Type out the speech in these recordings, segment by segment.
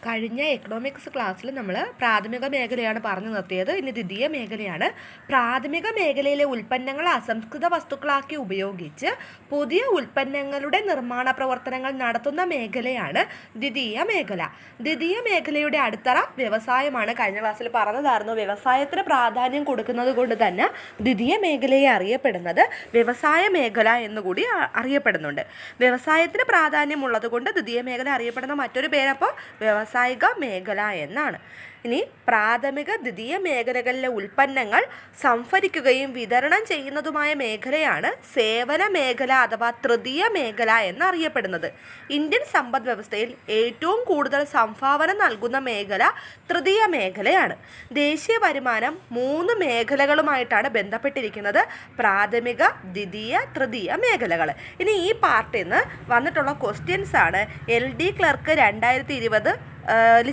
കഴിഞ്ഞ എക്കണോമിക്സ് ക്ലാസ്സിൽ നമ്മൾ പ്രാഥമിക മേഖലയാണ് പറഞ്ഞു നിർത്തിയത്. ഇനി ദ്വിതീയ മേഖലയാണ്. പ്രാഥമിക മേഖലയിലെ ഉൽപ്പന്നങ്ങൾ അസംസ്കൃത വസ്തുക്കളാക്കി ഉപയോഗിച്ച് പുതിയ ഉൽപ്പന്നങ്ങളുടെ നിർമ്മാണ പ്രവർത്തനങ്ങൾ നടത്തുന്ന മേഖലയാണ് ദ്വിതീയ മേഖല. ദ്വിതീയ മേഖലയുടെ അടിത്തറ വ്യവസായമാണ്. കഴിഞ്ഞ ക്ലാസ്സിൽ പറഞ്ഞതായിരുന്നു. വ്യവസായത്തിന് പ്രാധാന്യം കൊടുക്കുന്നത് കൊണ്ട് തന്നെ ദ്വിതീയ മേഖലയെ അറിയപ്പെടുന്നത് വ്യവസായ മേഖല എന്നുകൂടി അറിയപ്പെടുന്നുണ്ട്. വ്യവസായത്തിന് പ്രാധാന്യമുള്ളത് കൊണ്ട് ദ്വിതീയ മേഖല അറിയപ്പെടുന്ന മറ്റൊരു പേരപ്പോൾ വ്യവസായിക മേഖല എന്നാണ്. ഇനി പ്രാഥമിക ദ്വിതീയ മേഖലകളിലെ ഉൽപ്പന്നങ്ങൾ സംഭരിക്കുകയും വിതരണം ചെയ്യുന്നതുമായ മേഖലയാണ് സേവന മേഖല അഥവാ തൃതീയ മേഖല എന്നറിയപ്പെടുന്നത്. ഇന്ത്യൻ സമ്പദ് വ്യവസ്ഥയിൽ ഏറ്റവും കൂടുതൽ സംഭാവന നൽകുന്ന മേഖല തൃതീയ മേഖലയാണ്. ദേശീയ വരുമാനം 3 മേഖലകളുമായിട്ടാണ് ബന്ധപ്പെട്ടിരിക്കുന്നത്: പ്രാഥമിക, ദ്വിതീയ, തൃതീയ മേഖലകൾ. ഇനി ഈ പാർട്ടിൽ നിന്ന് വന്നിട്ടുള്ള ക്വസ്റ്റ്യൻസ് ആണ് LD ക്ലർക്ക് 2020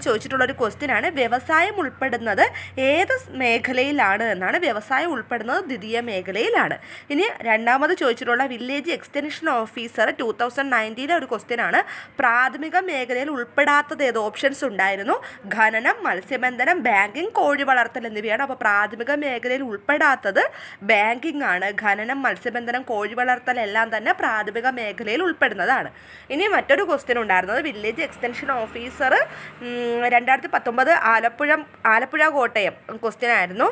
ചോദിച്ചിട്ടുള്ളൊരു ക്വസ്റ്റ്യനാണ്. വ്യവസായം ഉൾപ്പെടുന്നത് ഏത് മേഖലയിലാണ് എന്നാണ്. വ്യവസായം ഉൾപ്പെടുന്നത് ദ്വിതീയ മേഖലയിലാണ്. ഇനി രണ്ടാമത് ചോദിച്ചിട്ടുള്ള വില്ലേജ് എക്സ്റ്റൻഷൻ ഓഫീസർ 2019 ഒരു ക്വസ്റ്റ്യനാണ്. പ്രാഥമിക മേഖലയിൽ ഉൾപ്പെടാത്തത് ഏത്? ഓപ്ഷൻസ് ഉണ്ടായിരുന്നു: ഖനനം, മത്സ്യബന്ധനം, ബാങ്കിങ്, കോഴി വളർത്തൽ എന്നിവയാണ്. അപ്പോൾ പ്രാഥമിക മേഖലയിൽ ഉൾപ്പെടാത്തത് ബാങ്കിങ് ആണ്. ഖനനം, മത്സ്യബന്ധനം, കോഴി വളർത്തൽ എല്ലാം തന്നെ പ്രാഥമിക മേഖലയിൽ ഉൾപ്പെടുന്നതാണ്. ഇനി മറ്റൊരു ക്വസ്റ്റ്യൻ ഉണ്ടായിരുന്നത് village extension officer 2019 Alappuzha Kottayam question ആയിരുന്നു.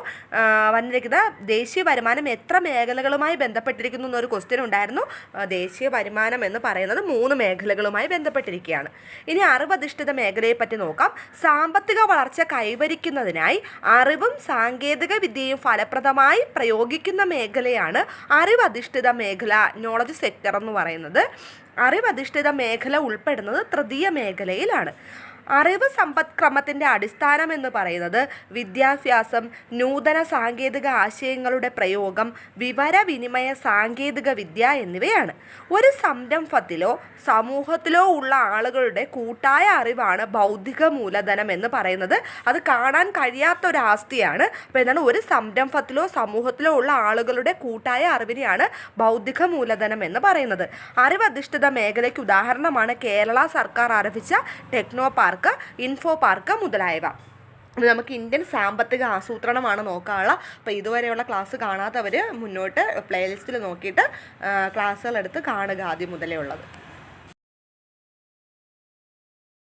വന്നിരിക്കുന്ന ദേശീയ വരുമാനം എത്ര മേഖലകളുമായി ബന്ധപ്പെട്ടിരിക്കുന്നു എന്നൊരു ക്വസ്റ്റ്യൻ ഉണ്ടായിരുന്നു. ദേശീയ വരുമാനം എന്ന് പറയുന്നത് 3 മേഖലകളുമായി ബന്ധപ്പെട്ടിരിക്കുകയാണ്. ഇനി അറിവധിഷ്ഠിത മേഖലയെ പറ്റി നോക്കാം. സാമ്പത്തിക വളർച്ച കൈവരിക്കുന്നതിനായി അറിവും സാങ്കേതിക വിദ്യയും ഫലപ്രദമായി പ്രയോഗിക്കുന്ന മേഖലയാണ് അറിവധിഷ്ഠിത മേഖല, നോളജ് സെക്ടർ എന്ന് പറയുന്നത്. അറിവധിഷ്ഠിത മേഖല ഉൾപ്പെടുന്നത് തൃതീയ മേഖലയിലാണ്. അറിവ് സമ്പദ്ക്രമത്തിൻ്റെ അടിസ്ഥാനം എന്ന് പറയുന്നത് വിദ്യാഭ്യാസം, നൂതന സാങ്കേതിക ആശയങ്ങളുടെ പ്രയോഗം, വിവരവിനിമയ സാങ്കേതിക വിദ്യ എന്നിവയാണ്. ഒരു സംരംഭത്തിലോ സമൂഹത്തിലോ ഉള്ള ആളുകളുടെ കൂട്ടായ അറിവാണ് ബൗദ്ധിക മൂലധനം എന്ന് പറയുന്നത്. അത് കാണാൻ കഴിയാത്തൊരു ആസ്തിയാണ്. അപ്പോൾ എന്താണ്? ഒരു സംരംഭത്തിലോ സമൂഹത്തിലോ ഉള്ള ആളുകളുടെ കൂട്ടായ അറിവിനെയാണ് ബൗദ്ധിക മൂലധനം എന്ന് പറയുന്നത്. അറിവധിഷ്ഠിത മേഖലയ്ക്ക് ഉദാഹരണമാണ് കേരള സർക്കാർ ആരംഭിച്ച ടെക്നോ പാർക്ക്, ഇൻഫോ പാർക്ക് മുതലായവ. നമുക്ക് ഇന്ത്യൻ സാമ്പത്തിക ആസൂത്രണമാണ് നോക്കാനുള്ള. അപ്പോൾ ഇതുവരെയുള്ള ക്ലാസ് കാണാത്തവർ മുന്നോട്ട് പ്ലേലിസ്റ്റിൽ നോക്കിയിട്ട് ക്ലാസ്സുകളെടുത്ത് കാണുക ആദ്യം മുതലേ ഉള്ളത്.